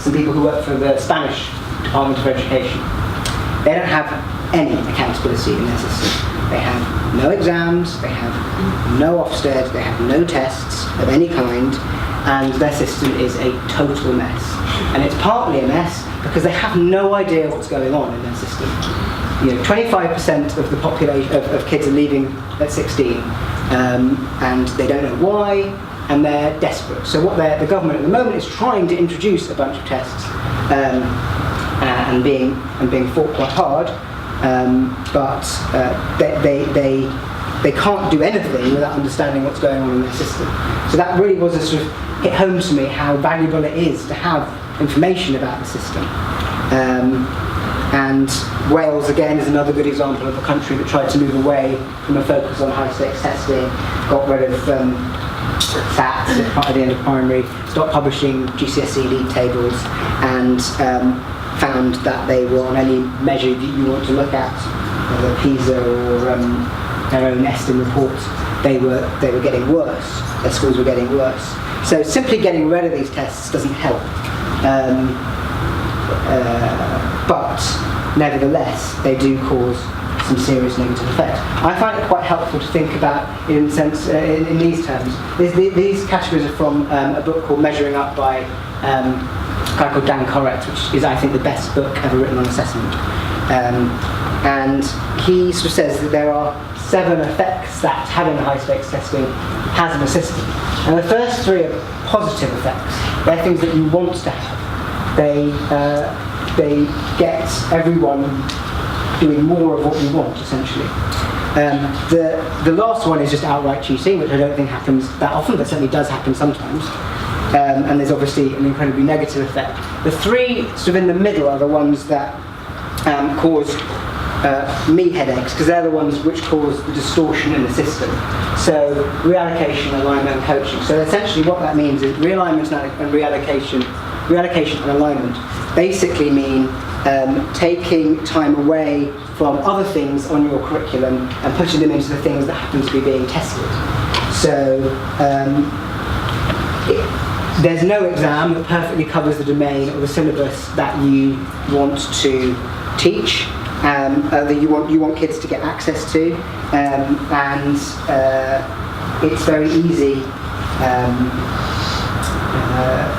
some people who work for the Spanish Department of Education. They don't have any accountability in their system. They have no exams, they have no Ofsted, they have no tests of any kind, and their system is a total mess. And it's partly a mess because they have no idea what's going on in their system. 25% of the population of kids are leaving at 16, and they don't know why, and they're desperate. So what the government at the moment is trying to introduce a bunch of tests, and being fought quite hard, but they can't do anything without understanding what's going on in their system. So that really was a sort of hit home to me how valuable it is to have information about the system. And Wales, again, is another good example of a country that tried to move away from a focus on high-stakes testing, got rid of SATs at the end of primary, stopped publishing GCSE league tables, and found that they were, on any measure that you want to look at, whether PISA or their own ESTIM reports, they were getting worse. Their schools were getting worse. So simply getting rid of these tests doesn't help. But nevertheless, they do cause some serious negative effects. I find it quite helpful to think about in these terms. These categories are from a book called Measuring Up by a guy called Dan Corrett, which is, I think, the best book ever written on assessment. And he sort of says that there are 7 effects that having high-stakes testing has in a system. And the first 3 are positive effects. They're things that you want to have. They get everyone doing more of what you want, essentially. The last one is just outright cheating, which I don't think happens that often, but certainly does happen sometimes. And there's obviously an incredibly negative effect. The 3 sort of in the middle are the ones that cause me headaches, because they're the ones which cause the distortion in the system. So reallocation, alignment, and coaching. So essentially what that means is realignment and reallocation and alignment basically mean taking time away from other things on your curriculum and putting them into the things that happen to be being tested. So there's no exam that perfectly covers the domain or the syllabus that you want to teach, that you want kids to get access to, and it's very easy.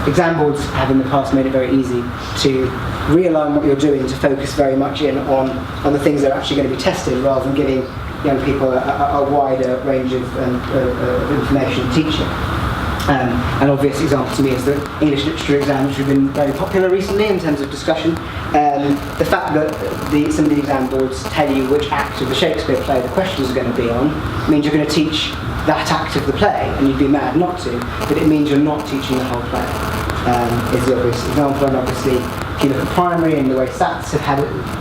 Exam boards have in the past made it very easy to realign what you're doing to focus very much in on the things that are actually going to be tested, rather than giving young people a wider range of information and teaching. An obvious example to me is the English literature exam, which have been very popular recently in terms of discussion. The fact that some of the exam boards tell you which act of the Shakespeare play the questions are going to be on means you're going to teach that act of the play, and you'd be mad not to, but it means you're not teaching the whole play, is the obvious example. And obviously, if you look at primary and the way SATs have had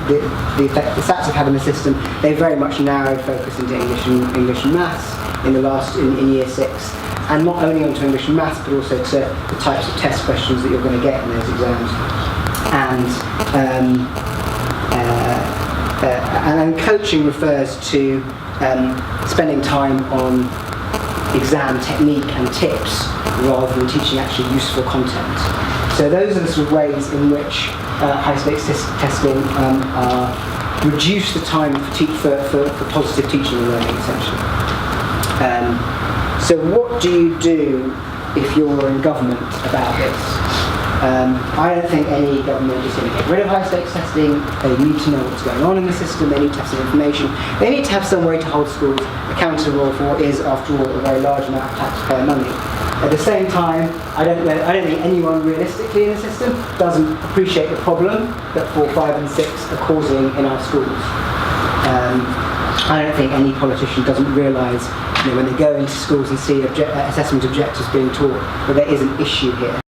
the effect the SATs have had in the system, they've very much narrowed focus into English and maths in year 6. And not only onto English and maths, but also to the types of test questions that you're going to get in those exams. And coaching refers to spending time on exam technique and tips rather than teaching actually useful content. So those are the sort of ways in which high-stakes testing reduce the time for positive teaching and learning, essentially. So what do you do if you're in government about this? I don't think any government is going to get rid of high-stakes testing. They need to know what's going on in the system. They need to have some information. They need to have some way to hold schools accountable for what is, after all, a very large amount of taxpayer money. At the same time, I don't think anyone realistically in the system doesn't appreciate the problem that 4, 5 and 6 are causing in our schools. I don't think any politician doesn't realise, when they go into schools and see assessment objectives being taught, that there is an issue here.